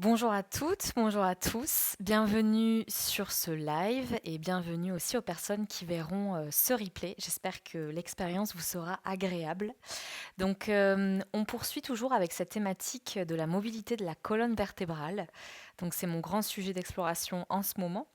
Bonjour à toutes, bonjour à tous. Bienvenue sur ce live et bienvenue aussi aux personnes qui verront ce replay. J'espère que l'expérience vous sera agréable. Donc, on poursuit toujours avec cette thématique de la mobilité de la colonne vertébrale. Donc, c'est mon grand sujet d'exploration en ce moment.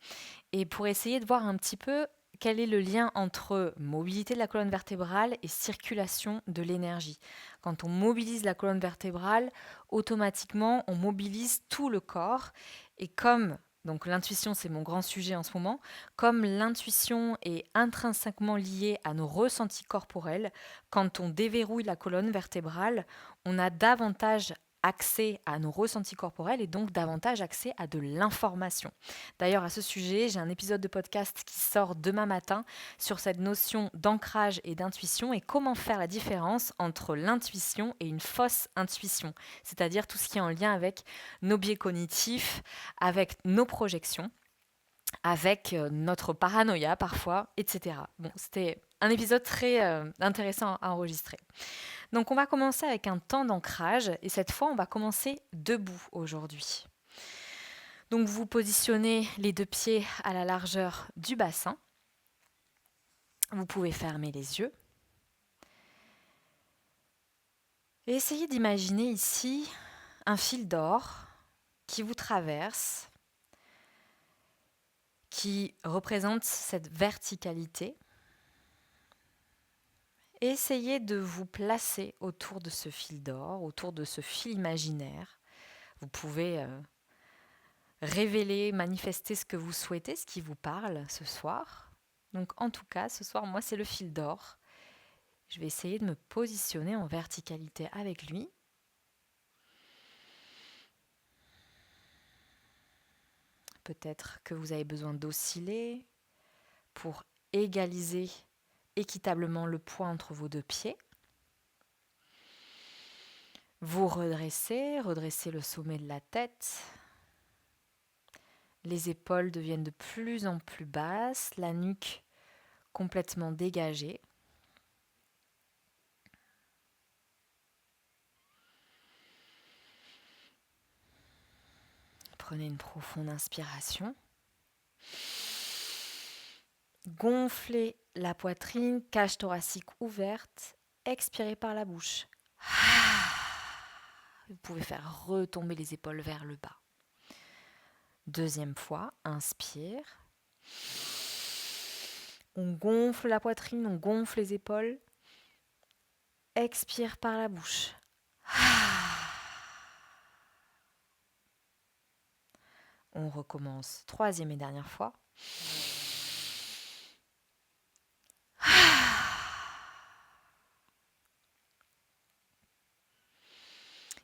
Et pour essayer de voir un petit peu quel est le lien entre mobilité de la colonne vertébrale et circulation de l'énergie. Quand on mobilise la colonne vertébrale, automatiquement, on mobilise tout le corps. Et comme, donc l'intuition, c'est mon grand sujet en ce moment, comme l'intuition est intrinsèquement liée à nos ressentis corporels, quand on déverrouille la colonne vertébrale, on a davantage accès à nos ressentis corporels et donc davantage accès à de l'information. D'ailleurs, à ce sujet, j'ai un épisode de podcast qui sort demain matin sur cette notion d'ancrage et d'intuition et comment faire la différence entre l'intuition et une fausse intuition, c'est-à-dire tout ce qui est en lien avec nos biais cognitifs, avec nos projections, avec notre paranoïa parfois, etc. Bon, c'était un épisode très intéressant à enregistrer. Donc on va commencer avec un temps d'ancrage et cette fois on va commencer debout aujourd'hui. Donc vous positionnez les deux pieds à la largeur du bassin. Vous pouvez fermer les yeux. Et essayez d'imaginer ici un fil d'or qui vous traverse, qui représente cette verticalité. Et essayez de vous placer autour de ce fil d'or, autour de ce fil imaginaire. Vous pouvez révéler, manifester ce que vous souhaitez, ce qui vous parle ce soir. Donc en tout cas, ce soir, moi, c'est le fil d'or. Je vais essayer de me positionner en verticalité avec lui. Peut-être que vous avez besoin d'osciller pour égaliser équitablement le poids entre vos deux pieds. Vous redressez le sommet de la tête. Les épaules deviennent de plus en plus basses, la nuque complètement dégagée. Prenez une profonde inspiration. Gonflez la poitrine, cage thoracique ouverte. Expirez par la bouche. Vous pouvez faire retomber les épaules vers le bas. Deuxième fois, inspire. On gonfle la poitrine, on gonfle les épaules. Expire par la bouche. On recommence. Troisième et dernière fois.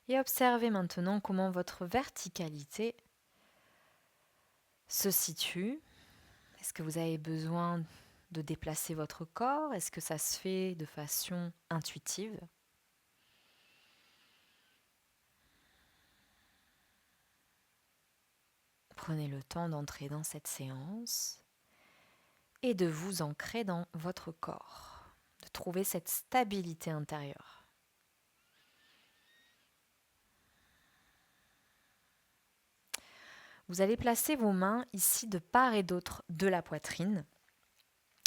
Et observez maintenant comment votre verticalité se situe. Est-ce que vous avez besoin de déplacer votre corps? Est-ce que ça se fait de façon intuitive? Prenez le temps d'entrer dans cette séance et de vous ancrer dans votre corps, de trouver cette stabilité intérieure. Vous allez placer vos mains ici de part et d'autre de la poitrine,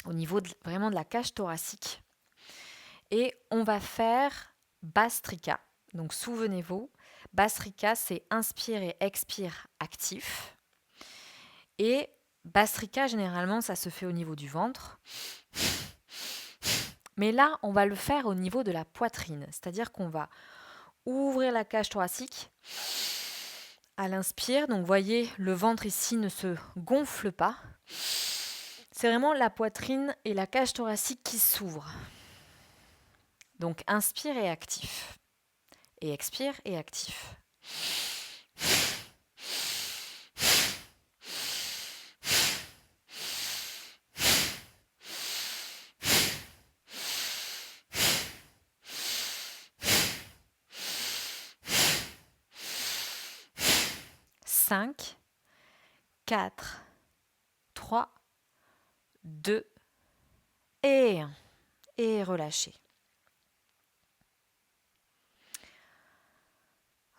au niveau vraiment de la cage thoracique. Et on va faire Bastrika. Donc souvenez-vous, Bastrika, c'est inspire et expire actif. Et Bastrika, généralement, ça se fait au niveau du ventre. Mais là, on va le faire au niveau de la poitrine. C'est-à-dire qu'on va ouvrir la cage thoracique à l'inspire. Donc, voyez, le ventre ici ne se gonfle pas. C'est vraiment la poitrine et la cage thoracique qui s'ouvrent. Donc, inspire et actif. Et expire et actif. Cinq, 4, 3, 2 et 1. Et relâchez.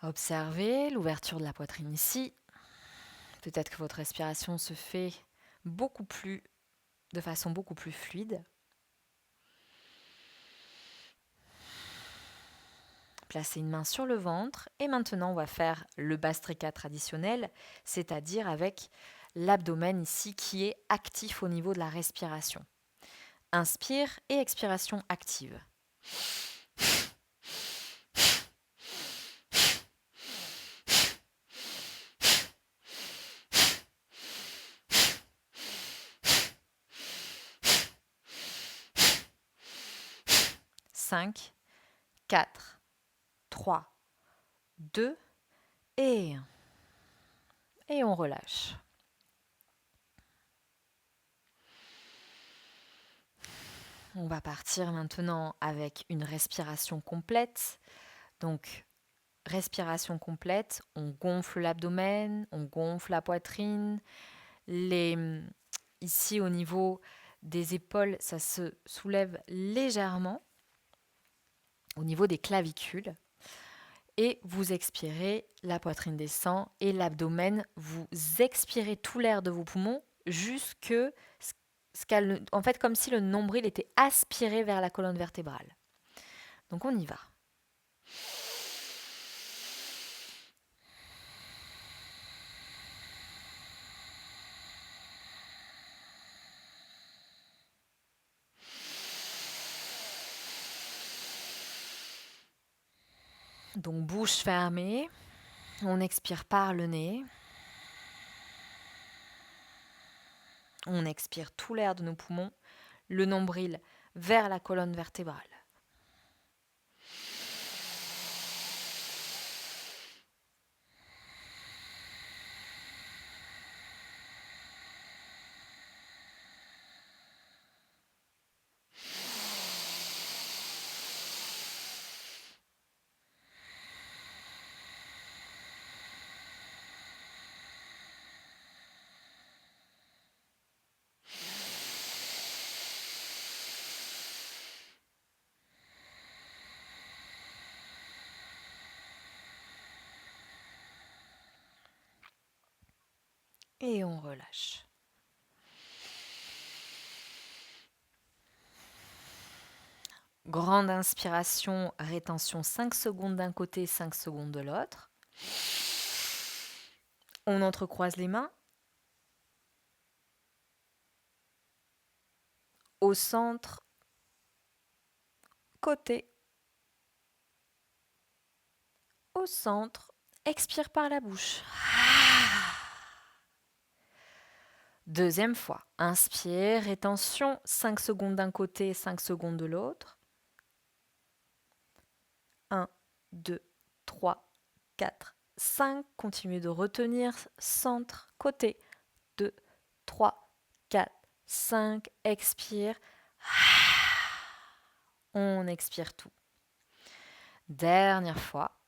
Observez l'ouverture de la poitrine ici. Peut-être que votre respiration se fait de façon beaucoup plus fluide. Placez une main sur le ventre et maintenant on va faire le Bhastrika traditionnel, c'est-à-dire avec l'abdomen ici qui est actif au niveau de la respiration. Inspire et expiration active. Cinq, 4, 3, 2 et 1. Et on relâche. On va partir maintenant avec une respiration complète. Donc, respiration complète, on gonfle l'abdomen, on gonfle la poitrine. Ici, au niveau des épaules, ça se soulève légèrement au niveau des clavicules. Et vous expirez, la poitrine descend et l'abdomen, vous expirez tout l'air de vos poumons jusque en fait, comme si le nombril était aspiré vers la colonne vertébrale. Donc on y va. Donc bouche fermée, on expire par le nez. On expire tout l'air de nos poumons, le nombril vers la colonne vertébrale. Et on relâche. Grande inspiration, rétention 5 secondes d'un côté, 5 secondes de l'autre. On entrecroise les mains. Au centre, côté. Au centre, expire par la bouche. Deuxième fois, inspire, rétention 5 secondes d'un côté, 5 secondes de l'autre. 1, 2, 3, 4, 5. Continuez de retenir, centre, côté. 2, 3, 4, 5. Expire. On expire tout. Dernière fois.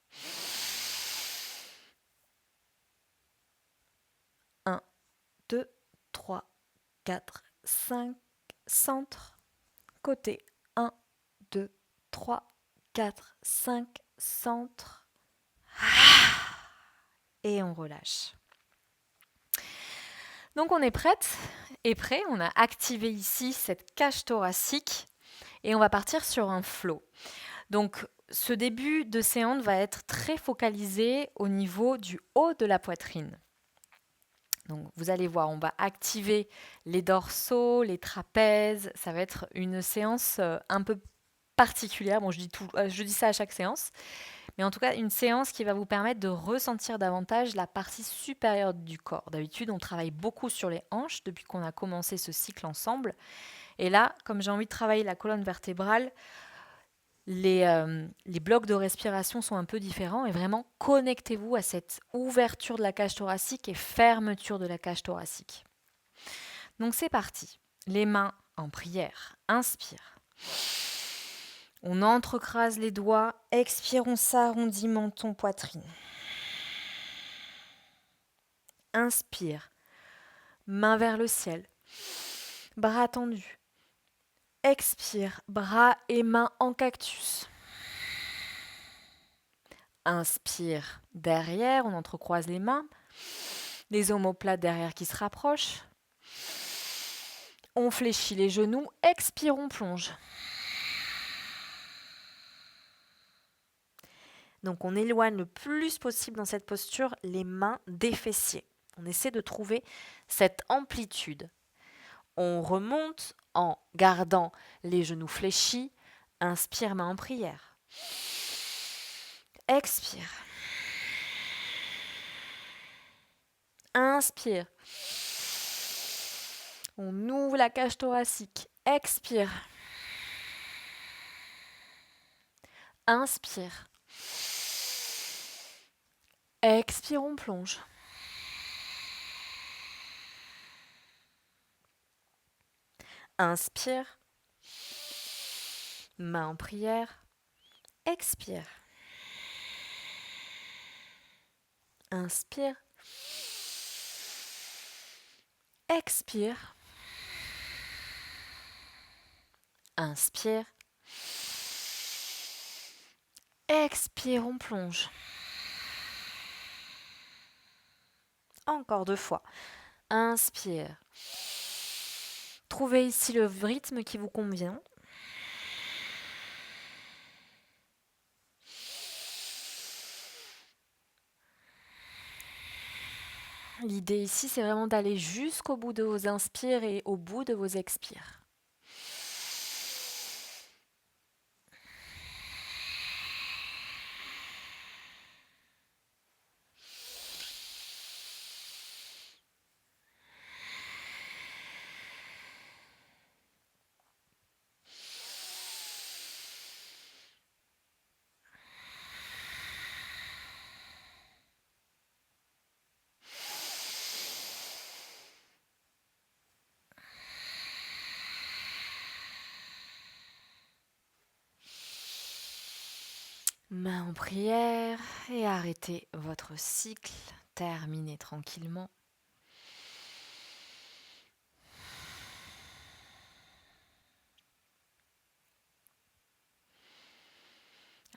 1, 2, 3, 4, 5. Centre, côté. 1, 2, 3, 4, 5. Centre. Et on relâche. Donc on est prête et prêt. On a activé ici cette cage thoracique et on va partir sur un flow. Donc ce début de séance va être très focalisé au niveau du haut de la poitrine. Donc vous allez voir, on va activer les dorsaux, les trapèzes. Ça va être une séance un peu particulière. Bon, je dis ça à chaque séance. Mais en tout cas, une séance qui va vous permettre de ressentir davantage la partie supérieure du corps. D'habitude, on travaille beaucoup sur les hanches depuis qu'on a commencé ce cycle ensemble. Et là, comme j'ai envie de travailler la colonne vertébrale, les blocs de respiration sont un peu différents et vraiment connectez-vous à cette ouverture de la cage thoracique et fermeture de la cage thoracique. Donc c'est parti. Les mains en prière. Inspire. On entrecrase les doigts. Expire, on s'arrondit menton, poitrine. Inspire. Main vers le ciel. Bras tendus. Expire. Bras et mains en cactus. Inspire derrière, on entrecroise les mains. Les omoplates derrière qui se rapprochent. On fléchit les genoux. Expire, on plonge. Donc on éloigne le plus possible dans cette posture les mains des fessiers. On essaie de trouver cette amplitude. On remonte en gardant les genoux fléchis. Inspire, main en prière. Expire. Inspire. On ouvre la cage thoracique. Expire. Inspire. Expire, on plonge. Inspire. Main en prière. Expire. Inspire. Expire. Inspire. Expire, on plonge. Encore 2 fois. Inspire. Trouvez ici le rythme qui vous convient. L'idée ici, c'est vraiment d'aller jusqu'au bout de vos inspires et au bout de vos expires. Main en prière et arrêtez votre cycle. Terminez tranquillement.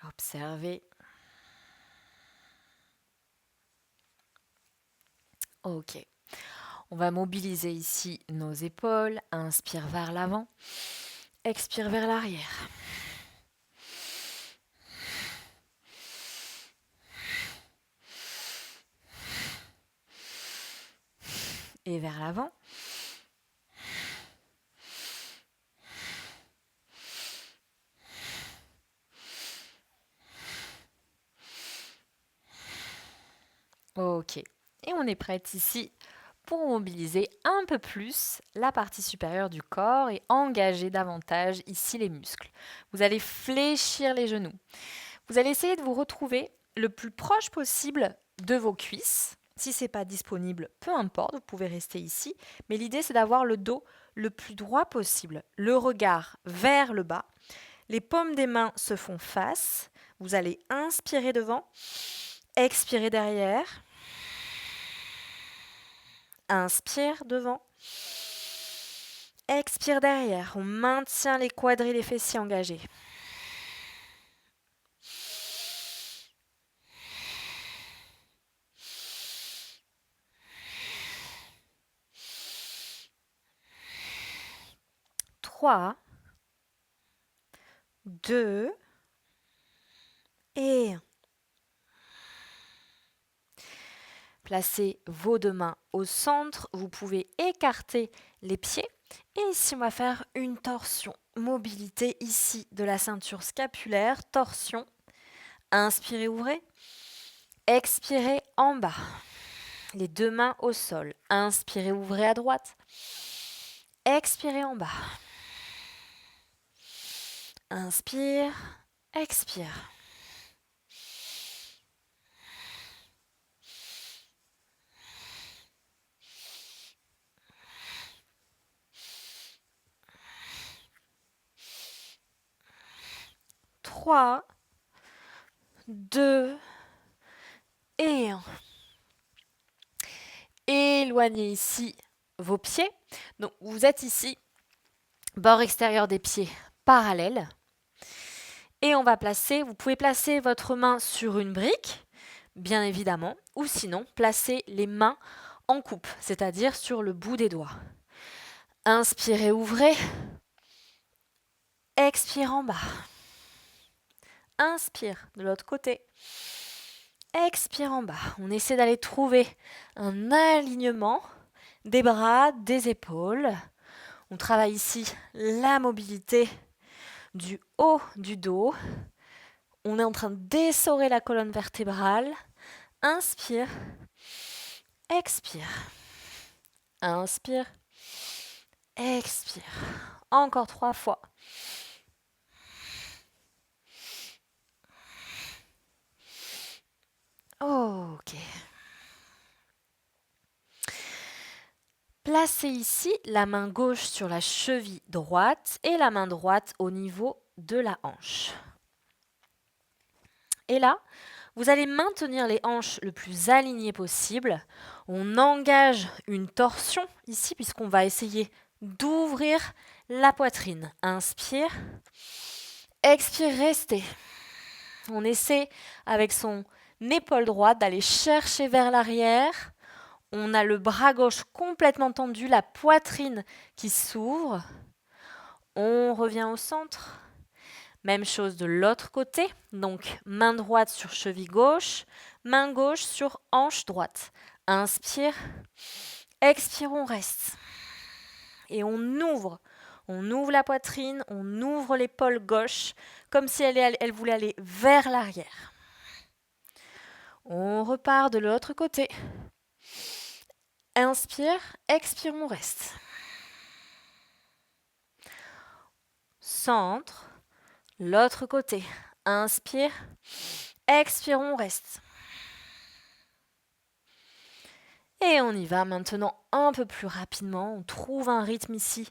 Observez. Ok. On va mobiliser ici nos épaules. Inspire vers l'avant. Expire vers l'arrière. Et vers l'avant. Ok. Et on est prête ici pour mobiliser un peu plus la partie supérieure du corps et engager davantage ici les muscles. Vous allez fléchir les genoux. Vous allez essayer de vous retrouver le plus proche possible de vos cuisses. Si ce n'est pas disponible, peu importe, vous pouvez rester ici. Mais l'idée, c'est d'avoir le dos le plus droit possible, le regard vers le bas. Les paumes des mains se font face. Vous allez inspirer devant, expirer derrière. Inspire devant. Expire derrière. On maintient les quadris, les fessiers engagés. Trois, 2 et 1. Placez vos 2 mains au centre. Vous pouvez écarter les pieds. Et ici, on va faire une torsion. Mobilité ici de la ceinture scapulaire. Torsion. Inspirez, ouvrez. Expirez en bas. Les 2 mains au sol. Inspirez, ouvrez à droite. Expirez en bas. Inspire. Expire. Trois, 2 et 1. Éloignez ici vos pieds. Donc, vous êtes ici, bord extérieur des pieds parallèle. Et vous pouvez placer votre main sur une brique, bien évidemment, ou sinon, placer les mains en coupe, c'est-à-dire sur le bout des doigts. Inspirez, ouvrez. Expire en bas. Inspire de l'autre côté. Expire en bas. On essaie d'aller trouver un alignement des bras, des épaules. On travaille ici la mobilité du haut du dos. On est en train d'essorer la colonne vertébrale. Inspire. Expire. Inspire. Expire. Encore 3 fois. Ok. Placez ici la main gauche sur la cheville droite et la main droite au niveau de la hanche. Et là, vous allez maintenir les hanches le plus alignées possible. On engage une torsion ici puisqu'on va essayer d'ouvrir la poitrine. Inspire. Expire, restez. On essaie avec son épaule droite d'aller chercher vers l'arrière. On a le bras gauche complètement tendu, la poitrine qui s'ouvre. On revient au centre. Même chose de l'autre côté. Donc, main droite sur cheville gauche, main gauche sur hanche droite. Inspire. Expire, on reste. Et on ouvre. On ouvre la poitrine, on ouvre l'épaule gauche, comme si elle voulait aller vers l'arrière. On repart de l'autre côté. Inspire, expire, on reste. Centre, l'autre côté. Inspire, expire, on reste. Et on y va maintenant un peu plus rapidement. On trouve un rythme ici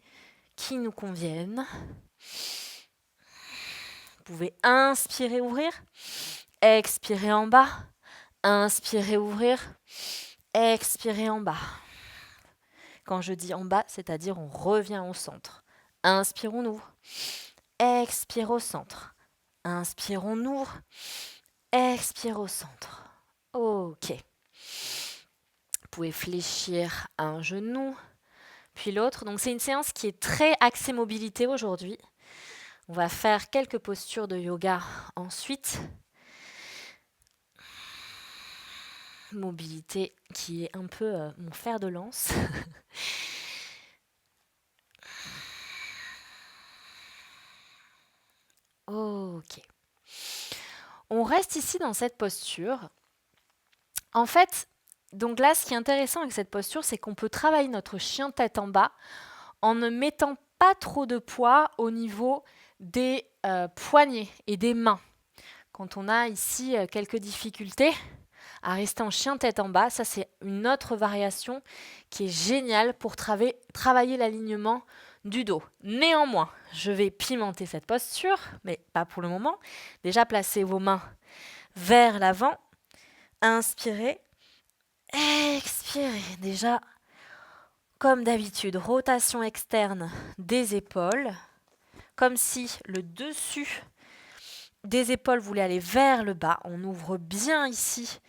qui nous convienne. Vous pouvez inspirer, ouvrir. Expirer en bas. Inspirer, ouvrir. Expirer en bas. Quand je dis en bas, c'est-à-dire on revient au centre. Inspire, on ouvre. Expire au centre. Inspire, on ouvre. Expire au centre. Ok. Vous pouvez fléchir un genou, puis l'autre. Donc c'est une séance qui est très axée mobilité aujourd'hui. On va faire quelques postures de yoga ensuite. Mobilité qui est un peu mon fer de lance. Ok. On reste ici dans cette posture. En fait, donc là, ce qui est intéressant avec cette posture, c'est qu'on peut travailler notre chien tête en bas en ne mettant pas trop de poids au niveau des poignets et des mains. Quand on a ici quelques difficultés à rester en chien tête en bas, ça c'est une autre variation qui est géniale pour travailler l'alignement du dos. Néanmoins, je vais pimenter cette posture, mais pas pour le moment. Déjà, placez vos mains vers l'avant. Inspirez. Expirez. Déjà, comme d'habitude, rotation externe des épaules, comme si le dessus des épaules voulait aller vers le bas. On ouvre bien ici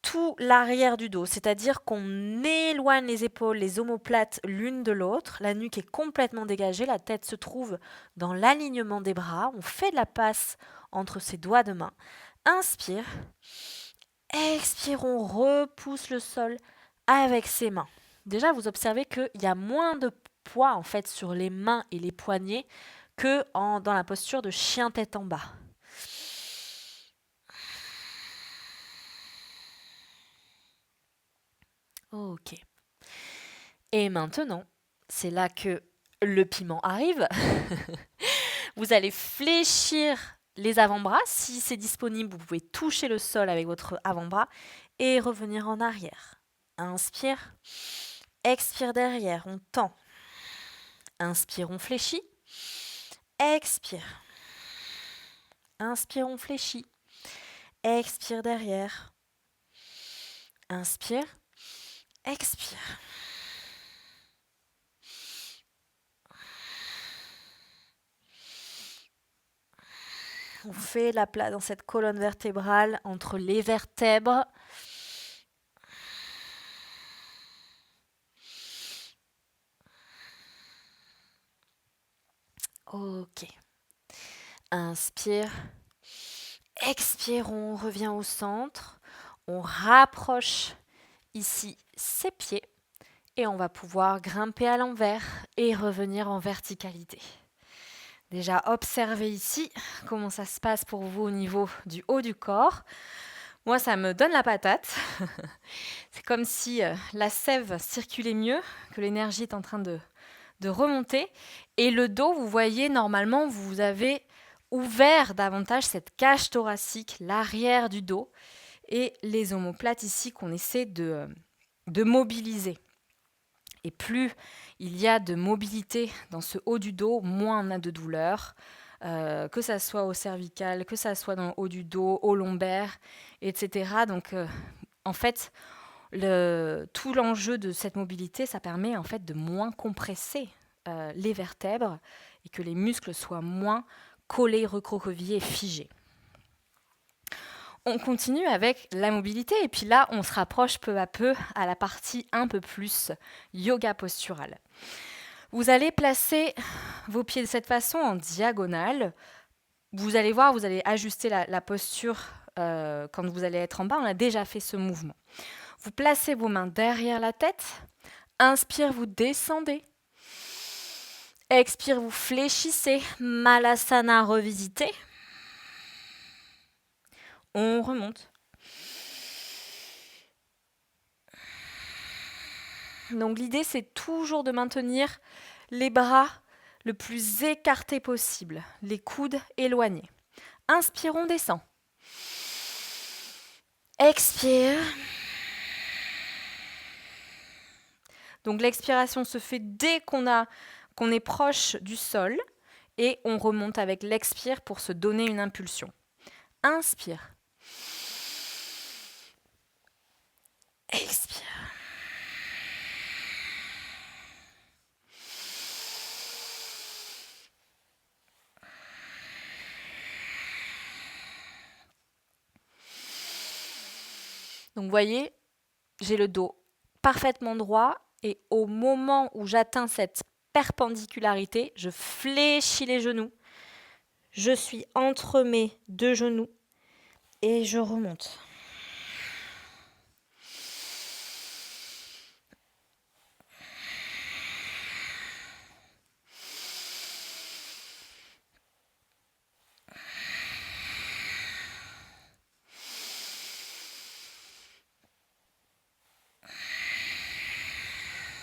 tout l'arrière du dos, c'est-à-dire qu'on éloigne les épaules, les omoplates l'une de l'autre. La nuque est complètement dégagée, la tête se trouve dans l'alignement des bras. On fait de la passe entre ses doigts de main. Inspire. Expire, on repousse le sol avec ses mains. Déjà, vous observez qu'il y a moins de poids en fait sur les mains et les poignets que dans la posture de chien tête en bas. Ok. Et maintenant, c'est là que le piment arrive. Vous allez fléchir les avant-bras. Si c'est disponible, vous pouvez toucher le sol avec votre avant-bras et revenir en arrière. Inspire. Expire derrière, on tend. Inspire, on fléchit. Expire. Inspire, on fléchit. Expire derrière. Inspire. Expire. On fait la place dans cette colonne vertébrale entre les vertèbres. Ok. Inspire. Expire, on revient au centre. On rapproche ici ses pieds. Et on va pouvoir grimper à l'envers et revenir en verticalité. Déjà, observez ici comment ça se passe pour vous au niveau du haut du corps. Moi, ça me donne la patate. C'est comme si la sève circulait mieux, que l'énergie est en train de remonter. Et le dos, vous voyez, normalement, vous avez ouvert davantage cette cage thoracique, l'arrière du dos, et les omoplates ici qu'on essaie de mobiliser. Et plus il y a de mobilité dans ce haut du dos, moins on a de douleur, que ça soit au cervical, que ça soit dans le haut du dos, au lombaire, etc. Donc, en fait, tout l'enjeu de cette mobilité, ça permet en fait de moins compresser les vertèbres et que les muscles soient moins collés, recroquevillés et figés. On continue avec la mobilité et puis là, on se rapproche peu à peu à la partie un peu plus yoga postural. Vous allez placer vos pieds de cette façon en diagonale. Vous allez voir, vous allez ajuster la posture quand vous allez être en bas. On a déjà fait ce mouvement. Vous placez vos mains derrière la tête. Inspire, vous descendez. Expire, vous fléchissez. Malasana revisité. On remonte. Donc l'idée, c'est toujours de maintenir les bras le plus écartés possible, les coudes éloignés. Inspire, on descend. Expire. Donc l'expiration se fait dès qu'on est proche du sol et on remonte avec l'expire pour se donner une impulsion. Inspire. Expire. Donc vous voyez, j'ai le dos parfaitement droit et au moment où j'atteins cette perpendicularité, je fléchis les genoux. Je suis entre mes deux genoux et je remonte.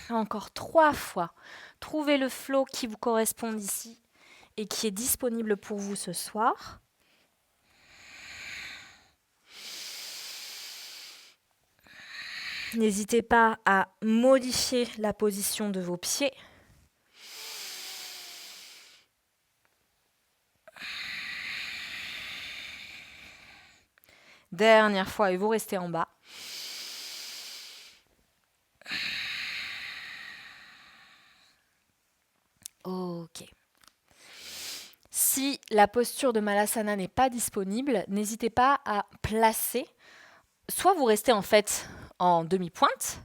Encore 3 fois. Trouvez le flow qui vous correspond ici et qui est disponible pour vous ce soir. N'hésitez pas à modifier la position de vos pieds. Dernière fois et vous restez en bas. Ok. Si la posture de Malasana n'est pas disponible, n'hésitez pas à placer. Soit vous restez en fait en demi-pointe,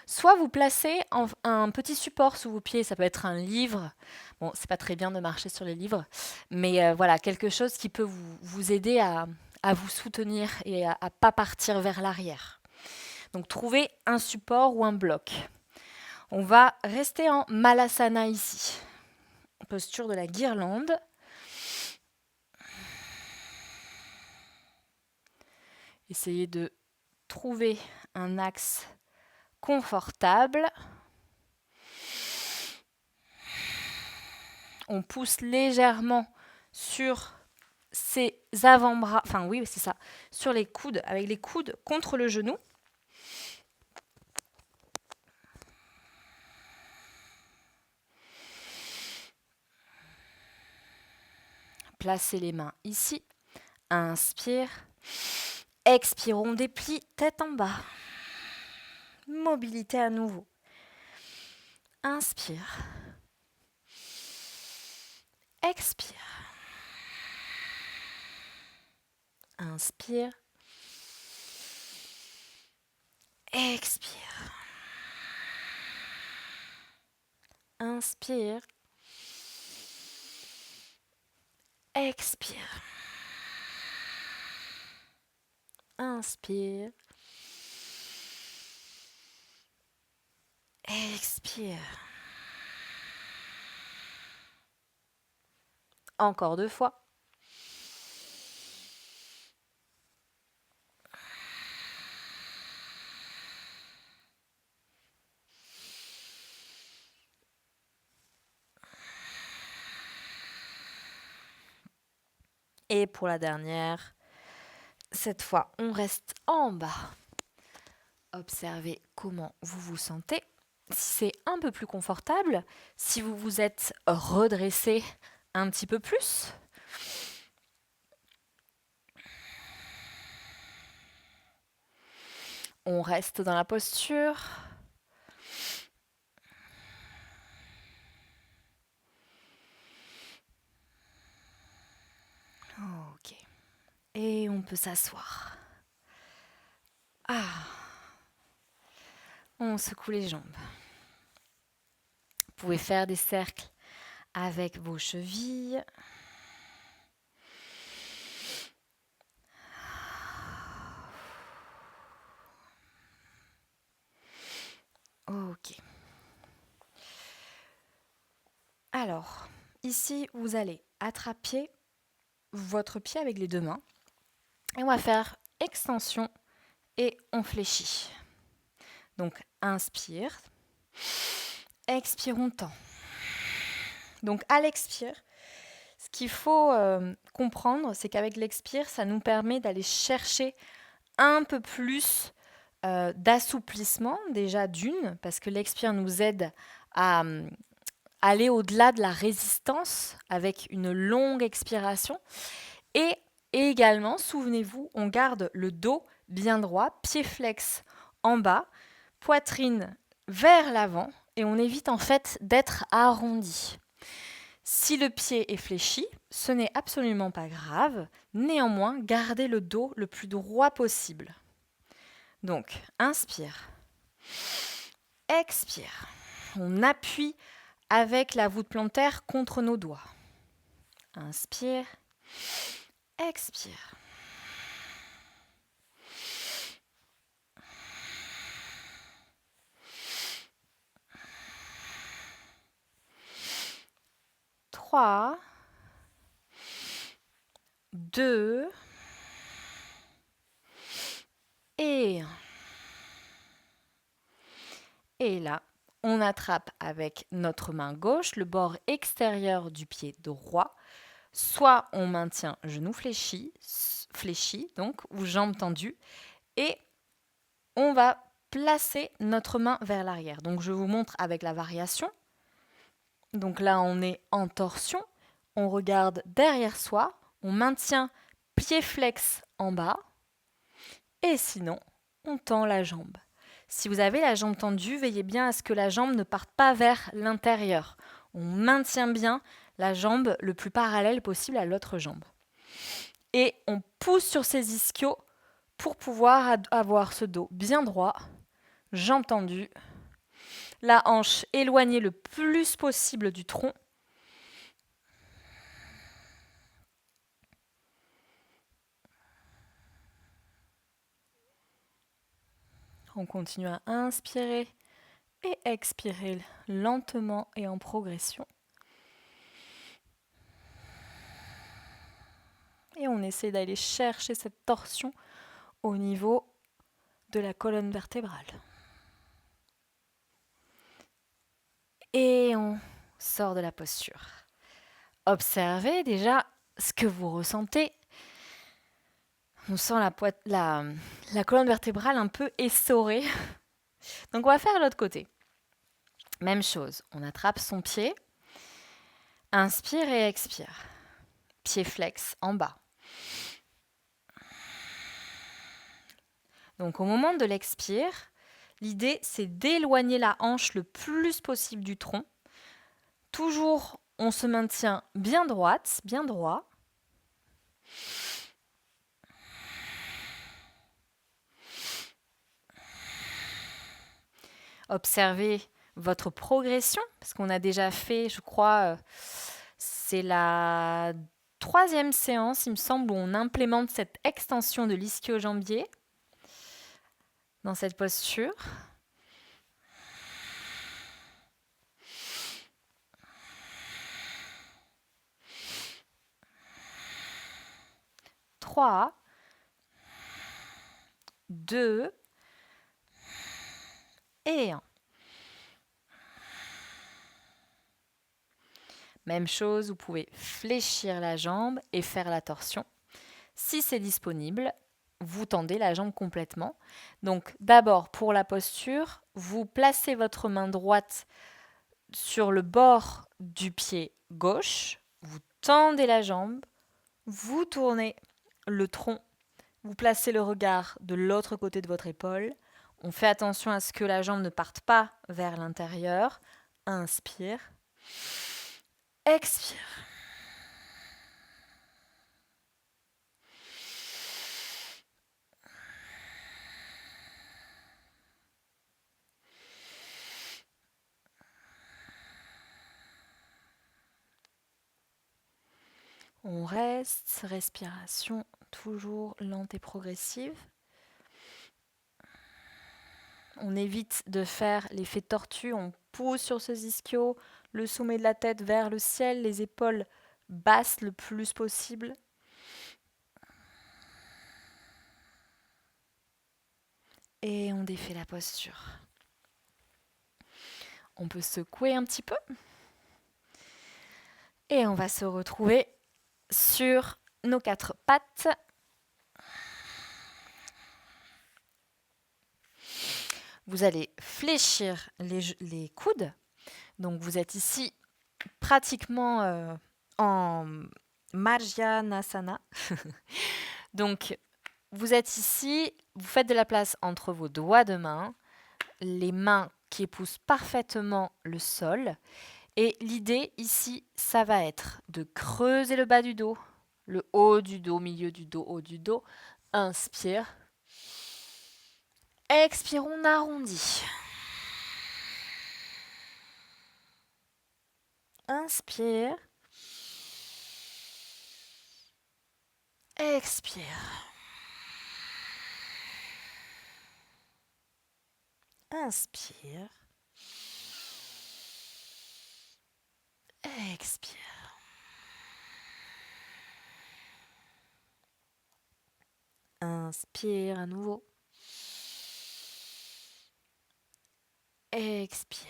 soit vous placez un petit support sous vos pieds. Ça peut être un livre. Bon, c'est pas très bien de marcher sur les livres, mais voilà, quelque chose qui peut vous aider à vous soutenir et à ne pas partir vers l'arrière. Donc, trouvez un support ou un bloc. On va rester en Malasana ici. Posture de la guirlande. Essayez de trouver un axe confortable. On pousse légèrement sur ses avant-bras, enfin oui, c'est ça, sur les coudes, avec les coudes contre le genou. Placez les mains ici. Inspire. Expire, on déplie tête en bas. Mobilité à nouveau. Inspire. Expire. Inspire. Expire. Inspire. Expire. Inspire. Expire. Encore 2 fois. Et pour la dernière, cette fois, on reste en bas. Observez comment vous vous sentez. Si c'est un peu plus confortable, si vous vous êtes redressé un petit peu plus. On reste dans la posture. Ok. Et on peut s'asseoir. On secoue les jambes. Vous pouvez faire des cercles avec vos chevilles. Ok. Alors, ici, vous allez attraper votre pied avec les 2 mains. Et on va faire extension et on fléchit. Donc, inspire. Expire, on tend. Donc, à l'expire, ce qu'il faut comprendre, c'est qu'avec l'expire, ça nous permet d'aller chercher un peu plus d'assouplissement, déjà d'une, parce que l'expire nous aide à aller au-delà de la résistance avec une longue expiration. Et également, souvenez-vous, on garde le dos bien droit, pied flex en bas, poitrine vers l'avant, et on évite en fait d'être arrondi. Si le pied est fléchi, ce n'est absolument pas grave. Néanmoins, gardez le dos le plus droit possible. Donc, inspire. Expire. On appuie avec la voûte plantaire contre nos doigts. Inspire. Expire. Trois, 2 et 1. Et là, on attrape avec notre main gauche le bord extérieur du pied droit. Soit on maintient genou fléchi, donc, ou jambes tendues, et on va placer notre main vers l'arrière. Donc je vous montre avec la variation. Donc là, on est en torsion, on regarde derrière soi, on maintient pied flex en bas, et sinon, on tend la jambe. Si vous avez la jambe tendue, veillez bien à ce que la jambe ne parte pas vers l'intérieur. On maintient bien la jambe le plus parallèle possible à l'autre jambe. Et on pousse sur ses ischios pour pouvoir avoir ce dos bien droit, jambes tendues, la hanche éloignée le plus possible du tronc. On continue à inspirer et expirer lentement et en progression. Et on essaie d'aller chercher cette torsion au niveau de la colonne vertébrale. Et on sort de la posture. Observez déjà ce que vous ressentez. On sent la colonne vertébrale un peu essorée. Donc on va faire l'autre côté. Même chose, on attrape son pied. Inspire et expire. Pied flex en bas. Donc au moment de l'expire, l'idée c'est d'éloigner la hanche le plus possible du tronc. Toujours, on se maintient bien droite, bien droit. Observez votre progression, parce qu'on a déjà fait, je crois, c'est la 3e séance, il me semble, où on implémente cette extension de l'ischio-jambier dans cette posture. Trois, 2 et 1. Même chose, vous pouvez fléchir la jambe et faire la torsion. Si c'est disponible, vous tendez la jambe complètement. Donc d'abord, pour la posture, vous placez votre main droite sur le bord du pied gauche, vous tendez la jambe, vous tournez le tronc, vous placez le regard de l'autre côté de votre épaule. On fait attention à ce que la jambe ne parte pas vers l'intérieur. Inspire. Expire. On reste, respiration toujours lente et progressive. On évite de faire l'effet tortue, on pousse sur ce ischio, le sommet de la tête vers le ciel, les épaules basses le plus possible. Et on défait la posture. On peut secouer un petit peu. Et on va se retrouver sur nos 4 pattes. Vous allez fléchir les coudes. Donc vous êtes ici pratiquement en Marjanasana. Donc vous êtes ici, vous faites de la place entre vos doigts de main, les mains qui épousent parfaitement le sol. Et l'idée ici, ça va être de creuser le bas du dos, le haut du dos, milieu du dos, haut du dos. Inspire. Expire, on arrondit. Inspire. Expire. Inspire. Expire. Inspire à nouveau. Expire.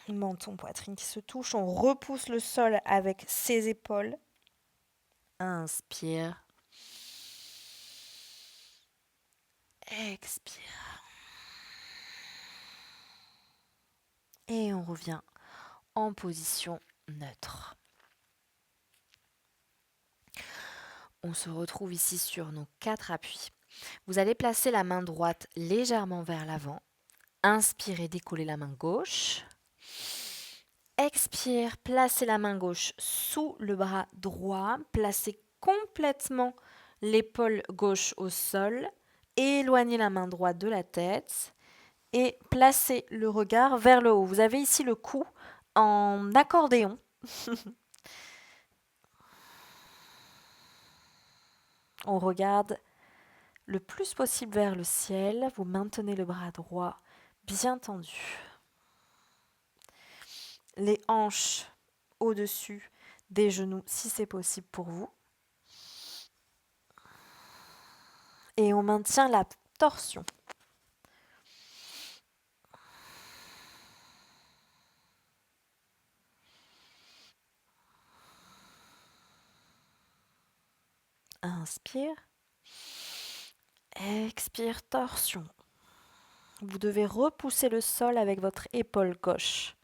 Menton, poitrine qui se touche. On repousse le sol avec ses épaules. Inspire. Expire. Et on revient en position neutre. On se retrouve ici sur nos 4 appuis. Vous allez placer la main droite légèrement vers l'avant. Inspirez, décollez la main gauche. Expire, placez la main gauche sous le bras droit. Placez complètement l'épaule gauche au sol. Éloignez la main droite de la tête. Et placez le regard vers le haut. Vous avez ici le cou en accordéon. On regarde le plus possible vers le ciel. Vous maintenez le bras droit bien tendu. Les hanches au-dessus des genoux si c'est possible pour vous. Et on maintient la torsion. Inspire. Expire, torsion. Vous devez repousser le sol avec votre épaule gauche.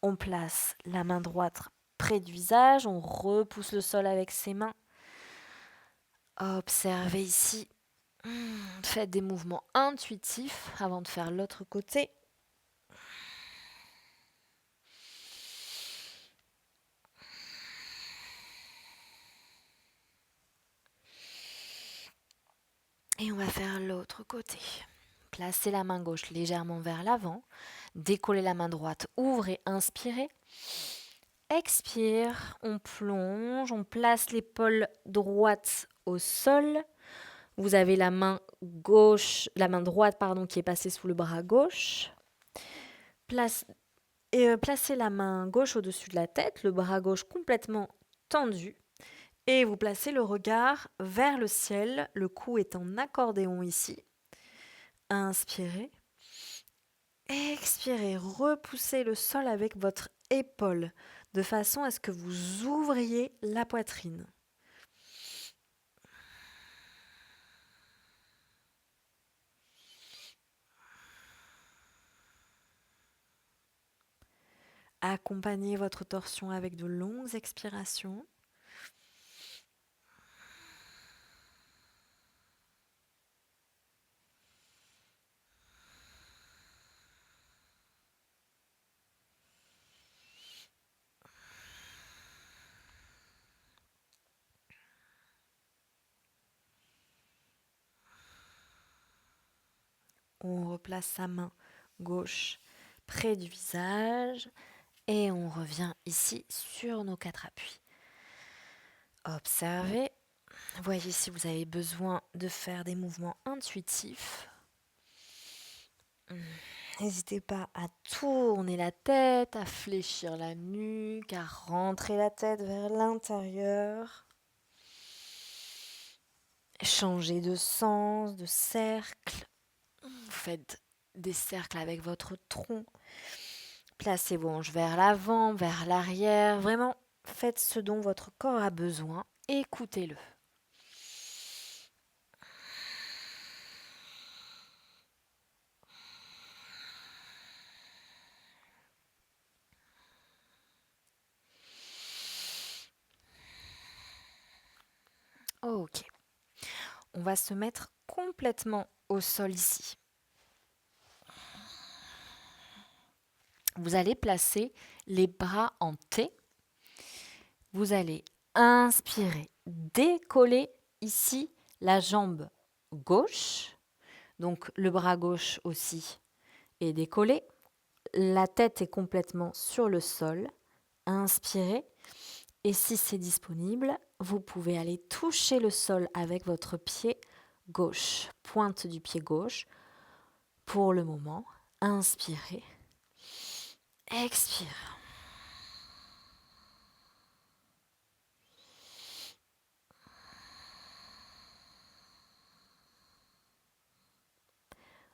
On place la main droite près du visage, on repousse le sol avec ses mains. Observez ici. Faites des mouvements intuitifs avant de faire l'autre côté. Et on va faire l'autre côté. Placez la main gauche légèrement vers l'avant. Décollez la main droite, ouvrez, inspirez. Expire, on plonge, on place l'épaule droite au sol. Vous avez la main droite qui est passée sous le bras gauche. Placez la main gauche au-dessus de la tête, le bras gauche complètement tendu. Et vous placez le regard vers le ciel, le cou est en accordéon ici. Inspirez. Expirez, repoussez le sol avec votre épaule de façon à ce que vous ouvriez la poitrine. Accompagnez votre torsion avec de longues expirations. On replace sa main gauche près du visage et on revient ici sur nos 4 appuis. Observez, voyez si vous avez besoin de faire des mouvements intuitifs. N'hésitez pas à tourner la tête, à fléchir la nuque, à rentrer la tête vers l'intérieur. Changez de sens, de cercle. Vous faites des cercles avec votre tronc. Placez vos hanches vers l'avant, vers l'arrière. Vraiment, faites ce dont votre corps a besoin. Écoutez-le. Ok. On va se mettre complètement au sol ici. Vous allez placer les bras en T. Vous allez inspirer, décoller ici la jambe gauche. Donc le bras gauche aussi est décollé. La tête est complètement sur le sol. Inspirez. Et si c'est disponible, vous pouvez aller toucher le sol avec votre pied gauche, pointe du pied gauche. Pour le moment, inspirez. Expire.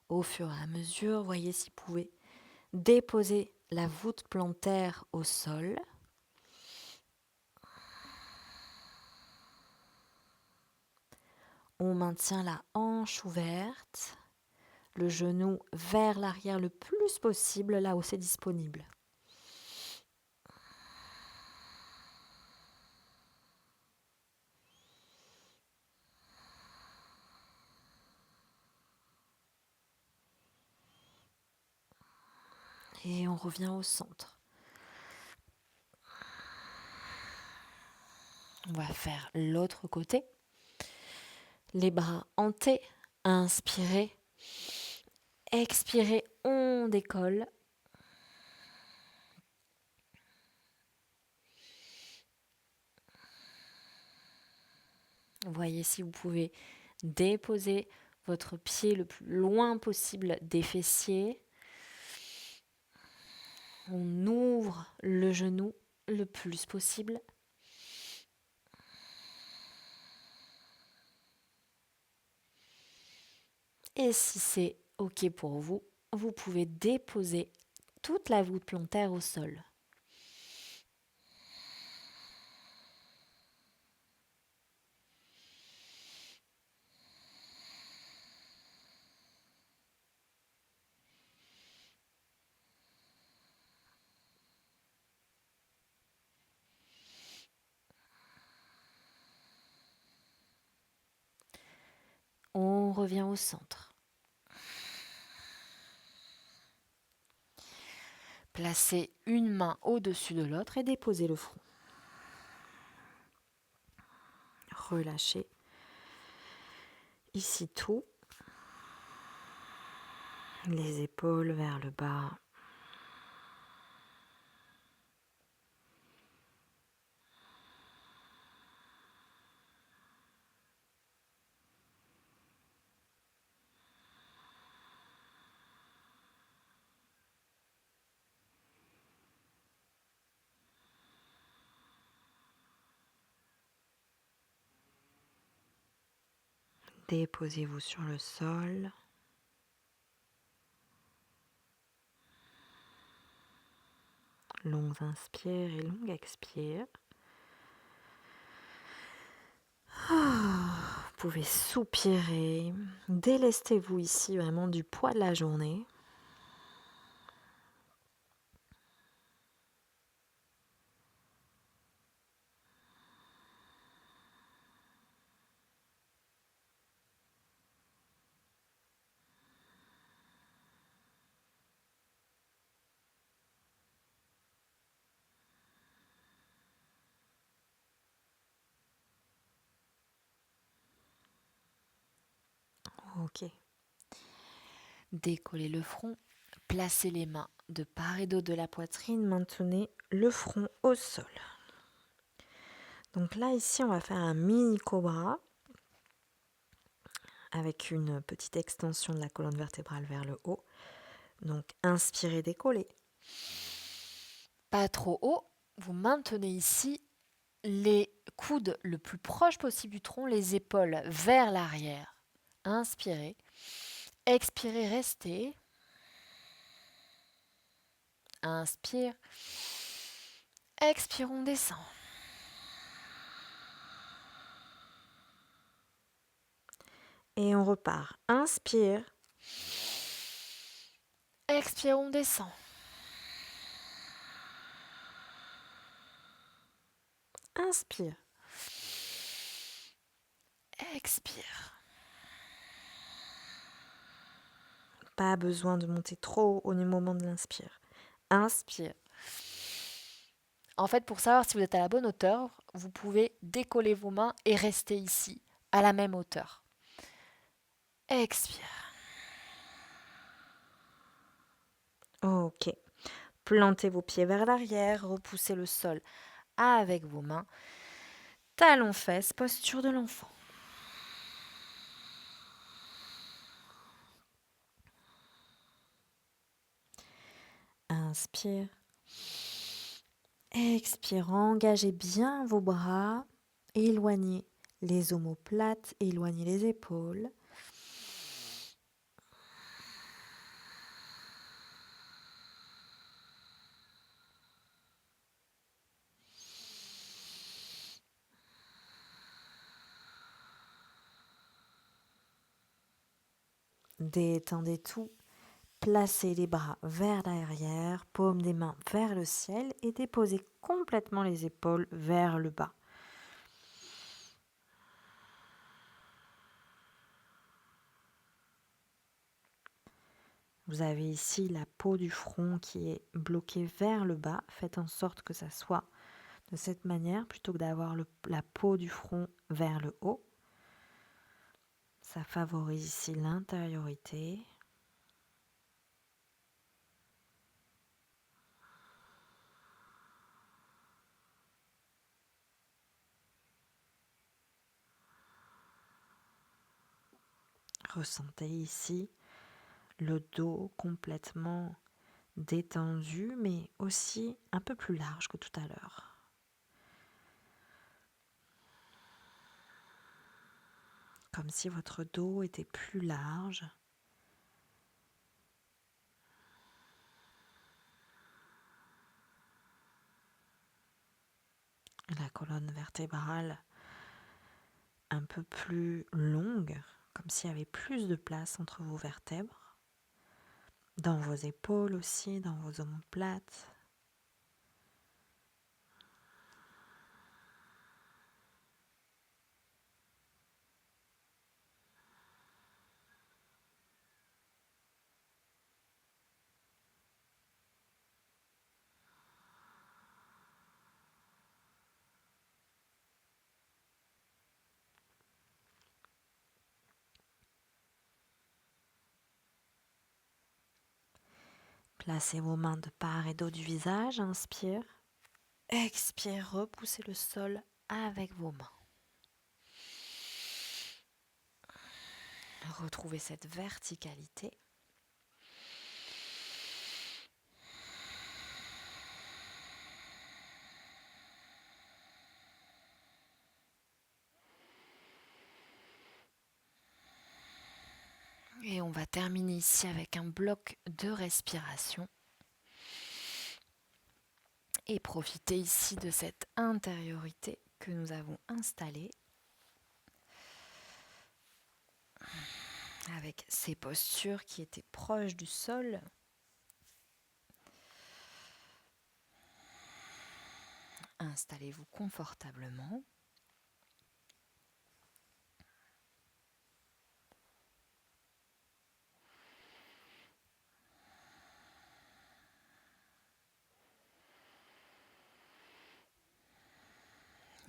Au fur et à mesure, voyez si vous pouvez déposer la voûte plantaire au sol. On maintient la hanche ouverte, le genou vers l'arrière le plus possible, là où c'est disponible. Et on revient au centre. On va faire l'autre côté. Les bras en T, inspirez. Expirez, on décolle. Voyez si vous pouvez déposer votre pied le plus loin possible des fessiers. On ouvre le genou le plus possible. Et si c'est OK pour vous, vous pouvez déposer toute la voûte plantaire au sol. On revient au centre. Placez une main au-dessus de l'autre et déposez le front. Relâchez. Ici tout, les épaules vers le bas. Déposez-vous sur le sol. Longs inspires et longues expires. Vous pouvez soupirer. Délestez-vous ici vraiment du poids de la journée. Ok. Décollez le front. Placez les mains de part et d'autre de la poitrine. Maintenez le front au sol. Donc là, ici, on va faire un mini cobra avec une petite extension de la colonne vertébrale vers le haut. Donc, inspirez, décollez. Pas trop haut. Vous maintenez ici les coudes le plus proche possible du tronc, les épaules vers l'arrière. Inspirez. Expirez, restez. Inspire. Expire, on descend. Et on repart. Inspire. Expire, on descend. Inspire. Expire. Pas besoin de monter trop haut au moment de l'inspire. Inspire. En fait, pour savoir si vous êtes à la bonne hauteur, vous pouvez décoller vos mains et rester ici, à la même hauteur. Expire. Ok. Plantez vos pieds vers l'arrière, repoussez le sol avec vos mains. Talons fesses, posture de l'enfant. Inspire. Expire, engagez bien vos bras. Éloignez les omoplates, éloignez les épaules. Détendez tout. Placez les bras vers l'arrière, paume des mains vers le ciel et déposez complètement les épaules vers le bas. Vous avez ici la peau du front qui est bloquée vers le bas. Faites en sorte que ça soit de cette manière plutôt que d'avoir la peau du front vers le haut. Ça favorise ici l'intériorité. Ressentez ici le dos complètement détendu, mais aussi un peu plus large que tout à l'heure. Comme si votre dos était plus large. La colonne vertébrale un peu plus longue, comme s'il y avait plus de place entre vos vertèbres. Dans vos épaules aussi, dans vos omoplates. Placez vos mains de part et d'autre du visage. Inspire. Expire, repoussez le sol avec vos mains. Retrouvez cette verticalité. Et on va terminer ici avec un bloc de respiration. Et profitez ici de cette intériorité que nous avons installée avec ces postures qui étaient proches du sol. Installez-vous confortablement.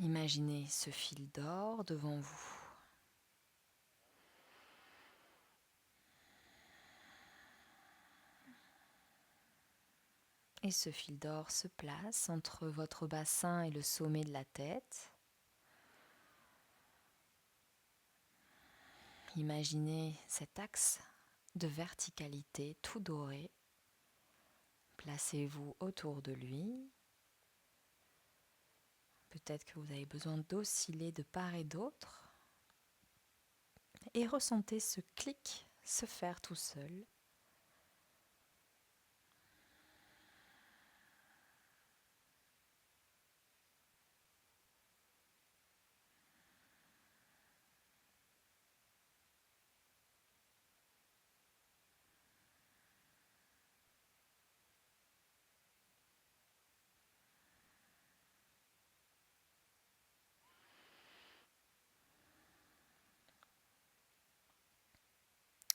Imaginez ce fil d'or devant vous. Et ce fil d'or se place entre votre bassin et le sommet de la tête. Imaginez cet axe de verticalité tout doré. Placez-vous autour de lui. Peut-être que vous avez besoin d'osciller de part et d'autre. Et ressentez ce clic se faire tout seul.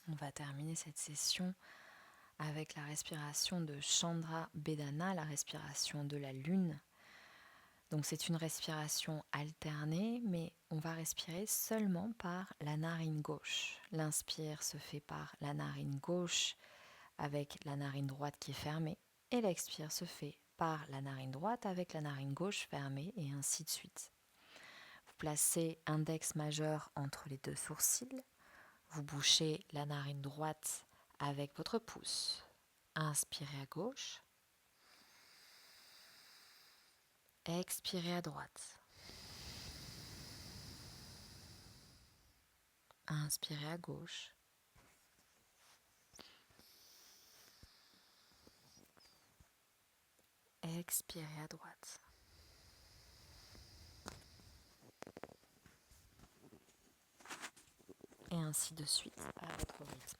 On va terminer cette session avec la respiration de Chandra Bedana, la respiration de la lune. Donc c'est une respiration alternée, mais on va respirer seulement par la narine gauche. L'inspire se fait par la narine gauche avec la narine droite qui est fermée, et l'expire se fait par la narine droite avec la narine gauche fermée, et ainsi de suite. Vous placez index majeur entre les deux sourcils. Vous bouchez la narine droite avec votre pouce. Inspirez à gauche. Expirez à droite. Inspirez à gauche. Expirez à droite. Et ainsi de suite à votre rythme.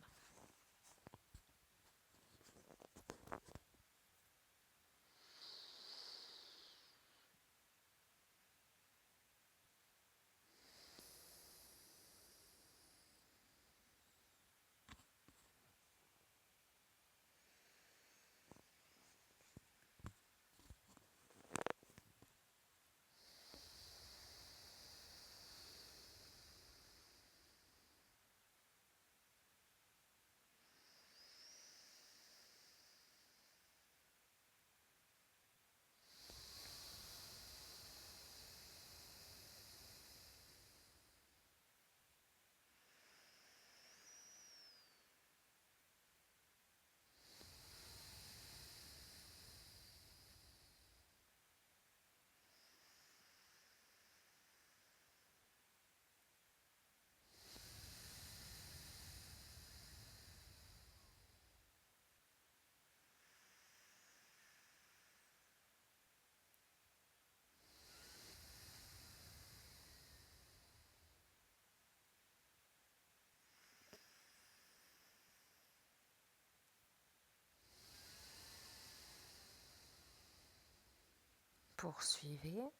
Poursuivez.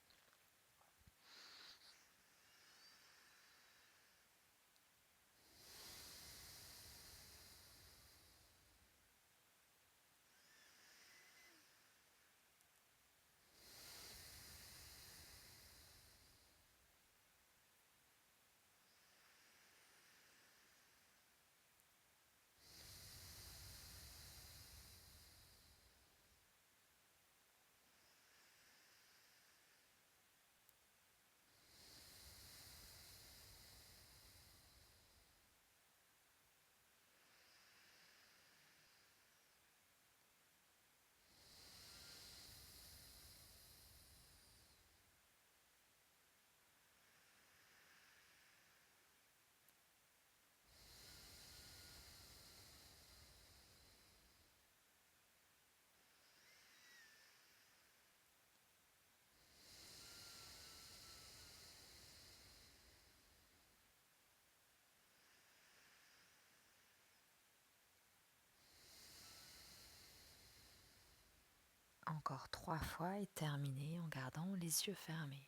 encore 3 fois et terminez en gardant les yeux fermés.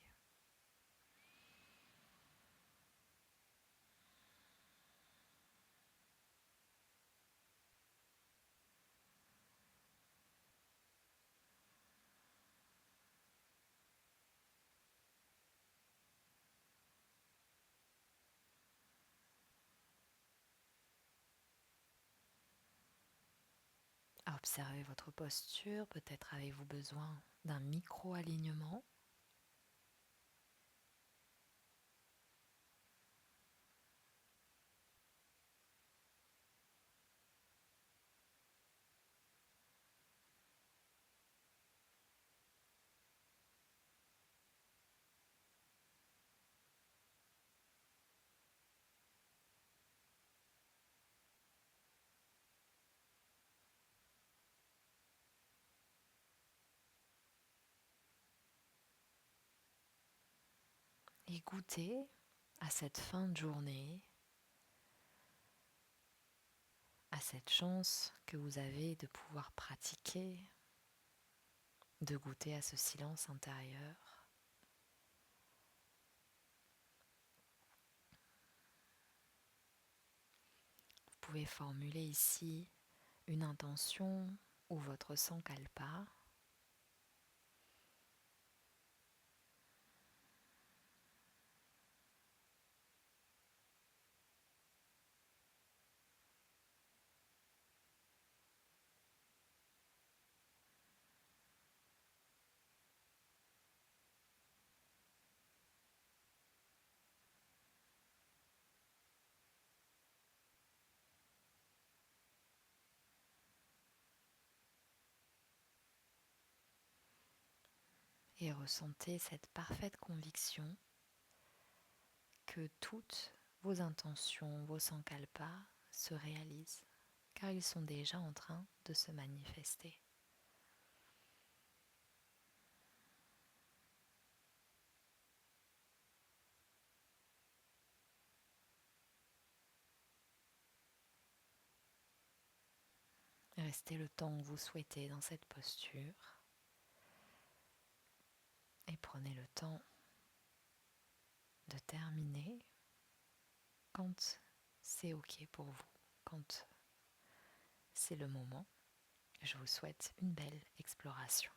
Observez votre posture, peut-être avez-vous besoin d'un micro-alignement. Et goûtez à cette fin de journée, à cette chance que vous avez de pouvoir pratiquer, de goûter à ce silence intérieur. Vous pouvez formuler ici une intention ou votre sankalpa. Et ressentez cette parfaite conviction que toutes vos intentions, vos sankalpas se réalisent, car ils sont déjà en train de se manifester. Restez le temps que vous souhaitez dans cette posture et prenez le temps de terminer quand c'est OK pour vous, quand c'est le moment. Je vous souhaite une belle exploration.